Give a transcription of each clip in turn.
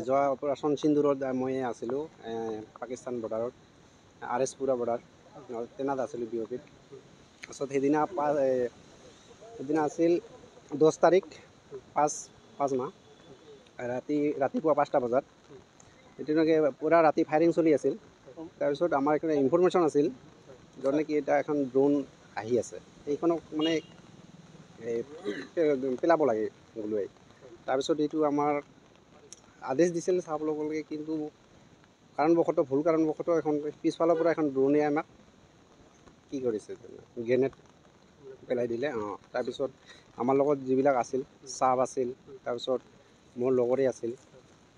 যোৱা অপাৰেশ্যন সিন্দুৰত মই আছিলোঁ পাকিস্তান বৰ্ডাৰত RS পুৰা বৰ্ডাৰ তেনাত আছিলোঁ BOP-ত। তাৰপিছত সেইদিনা আছিল 10 তাৰিখ 5 মাহ ৰাতিপুৱা 5টা বজাত। তেনেকৈ পূৰা ৰাতি ফায়াৰিং চলি আছিল। তাৰপিছত আমাৰ এইখন ইনফৰমেশ্যন আছিল য'ত নেকি এটা এখন ড্ৰোন আহি আছে, সেইখনক মানে পেলাব লাগে গলুৱাই। তাৰপিছত এইটো আমাৰ আদেশ দিছিল চাব ল'ব লাগে, কিন্তু কাৰণবশতঃ ভুল কাৰণবশতঃ এখন পিছফালৰ পৰা এখন ড্ৰোনে আমাক কি কৰিছে, গ্ৰেনেড পেলাই দিলে। তাৰপিছত আমাৰ লগত যিবিলাক আছিল, চাব আছিল, তাৰপিছত মোৰ লগৰে আছিল,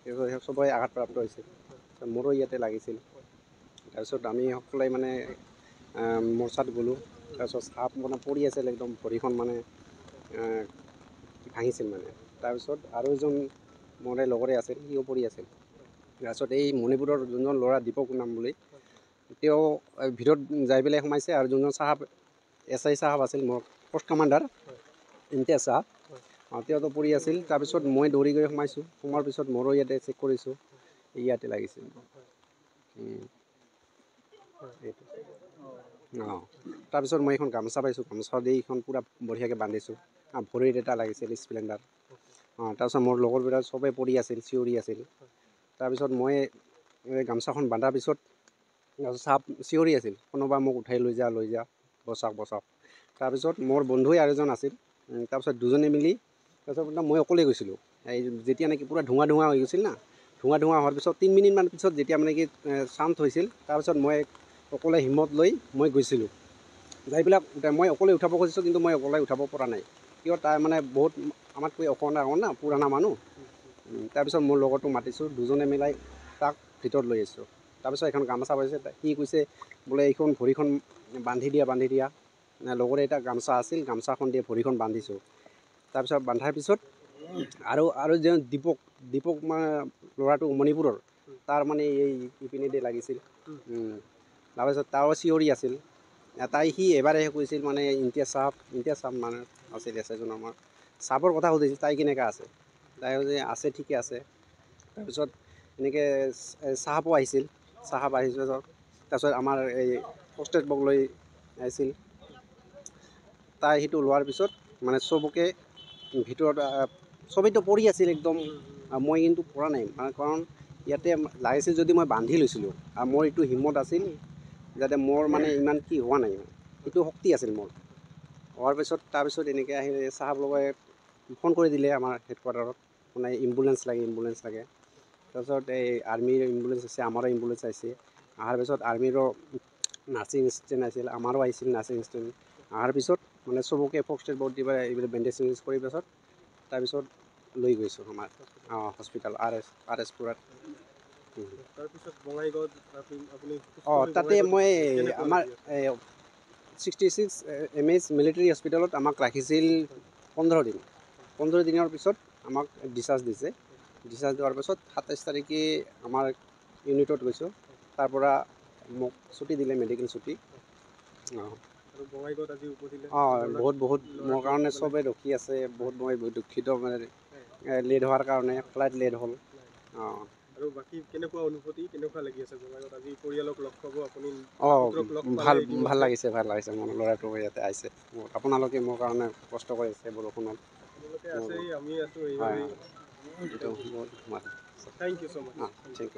তাৰপিছত চবৰে আঘাতপ্ৰাপ্ত হৈছিল। মোৰো ইয়াতে লাগিছিল। তাৰপিছত আমি সকলোৱে মানে মৰ্চাত গ'লোঁ। তাৰপিছত চাপ মানে পৰি আছিল, একদম ভৰিখন মানে ভাঙিছিল মানে। তাৰপিছত আৰু এজন মোৰে লগৰে আছিল, সিও পৰি আছিল। তাৰপিছত এই মণিপুৰৰ যোনজন ল'ৰা দীপক নাম বুলি, তেওঁ ভিতৰত যাই পেলাই সোমাইছে, আৰু যোনজন চাহাব SI চাহাব আছিল, মোৰ পোষ্ট কমাণ্ডাৰ ইমতিয়াজ চাহাব, তেওঁতো পৰি আছিল। তাৰপিছত মই দৌৰি গৈ সোমাইছোঁ। সোমোৱাৰ পিছত মোৰো ইয়াতে চেক কৰিছোঁ, ইয়াতে লাগিছিল। তাৰপিছত মই এখন গামোচা পাইছোঁ, গামোচা দি এইখন পূৰা বঢ়িয়াকৈ বান্ধিছোঁ। ভৰিত এটা লাগিছিল স্প্লেণ্ডাৰ। তাৰপিছত মোৰ লগৰবিলাক চবেই পৰি আছিল, চিঞৰি আছিল। তাৰপিছত মই গামোচাখন বান্ধাৰ পিছত চাপ চিঞৰি আছিল, কোনোবা মোক উঠাই লৈ যা, বচাওক বচাওক। তাৰপিছত মোৰ বন্ধুৱে আৰু এজন আছিল। তাৰপিছত দুজনে মিলি তাৰপিছত মই অকলে গৈছিলোঁ। এই যেতিয়া নেকি পূৰা ধোঁৱা হৈ গৈছিল না, ধোঁৱা হোৱাৰ পিছত 3 মিনিটমান পিছত যেতিয়া মানে কি শান্ত হৈছিল, তাৰপিছত মই অকলে হিম্মত লৈ মই গৈছিলোঁ। যাই পেলাই মই অকলে উঠাব খুজিছোঁ, কিন্তু মই অকলে উঠাব পৰা নাই। কিয়, তাৰ মানে বহুত আমাতকৈ ওখ ডাঙৰ না, পুৰণা মানুহ। তাৰপিছত মোৰ লগৰটো মাতিছোঁ, দুজনে মিলাই তাক ভিতৰত লৈ আহিছোঁ। তাৰপিছত এখন গামোচা পাইছে, সি কৈছে বোলে এইখন ভৰিখন বান্ধি দিয়া। লগৰে এটা গামোচা আছিল, গামোচাখন দিয়ে ভৰিখন বান্ধিছোঁ। তাৰপিছত বান্ধাৰ পিছত আৰু যে দীপক মানে ল'ৰাটো মণিপুৰৰ, তাৰ মানে এই ইপিনেদি লাগিছিল। তাৰপিছত তাও চিঞৰি আছিল। সি এবাৰহে কৈছিল মানে ইমতিয়াজ চাহাব মানে আছিল এজনৰ আমাৰ চাহাবৰ কথা সুধিছিল, তাই কেনেকৈ আছে, তাই যে আছে, ঠিকে আছে। তাৰপিছত এনেকৈ চাহাবো আহিছিল, তাৰপিছত আমাৰ এই ফাৰ্ষ্ট এড বক্স লৈ আহিছিল। তাই সেইটো লোৱাৰ পিছত মানে চবকে ভিতৰত, চবেইতো পৰি আছিল একদম। মই কিন্তু পৰা নাই, মানে কাৰণ ইয়াতে লাগিছিল যদি মই বান্ধি লৈছিলোঁ, আৰু মোৰ এইটো হিম্মত আছিল যাতে মোৰ মানে ইমান কি হোৱা নাই, সেইটো শক্তি আছিল মোৰ। হোৱাৰ পিছত তাৰপিছত এনেকৈ আহি চাহাব লগাই ফোন কৰি দিলে আমাৰ হেডকোৱাৰ্টাৰত, মানে এম্বুলেঞ্চ লাগে। তাৰপিছত এই আৰ্মিৰ এম্বুলেঞ্চ আছে, আমাৰো এম্বুলেঞ্চ আহিছে। অহাৰ পিছত আৰ্মিৰো নাৰ্ছিং এছিষ্টেণ্ট আহিছিল, আমাৰো আহিছিল নাৰ্ছিং এছিষ্টেণ্ট। অহাৰ পিছত মানে চবকে ফাৰ্ষ্ট এড বক্স দিবা, এইবিলাক বেণ্ডেজ চেণ্ডেজ কৰি পাছত তাৰপিছত লৈ গৈছোঁ আমাৰ হস্পিটেল RS পুৰাত। তাৰপিছত বঙাইগাঁৱত আপুনি তাতে মই আমাৰ 66 MH মিলিটাৰী হস্পিটেলত আমাক ৰাখিছিল 15 দিনৰ পিছত আমাক ডিছচাৰ্জ দিছে। ডিছচাৰ্জ দিয়াৰ পিছত 27 তাৰিখে আমাৰ ইউনিটত গৈছোঁ, তাৰ পৰা মোক ছুটি দিলে, মেডিকেল ছুটি। বহুত মোৰ কাৰণে চবেই ৰখি আছে, বহুত মই দুখিত, মানে লেট হোৱাৰ কাৰণে, ফ্লাইট লেট হ'ল। আৰু বাকী কেনেকুৱা অনুভূতি, কেনেকুৱা লাগি আছে বঙাইগাঁৱত আজি পৰিয়ালক লগ পাব আপুনি? ভাল লাগিছে মোৰ ল'ৰাটো ইয়াতে আহিছে। আপোনালোকে মোৰ কাৰণে কষ্ট কৰি আছে বৰষুণত। আপোনালোকে আছে, আমি আছোঁ, হয়, এইটো বহুত thank you so' much. Thank U.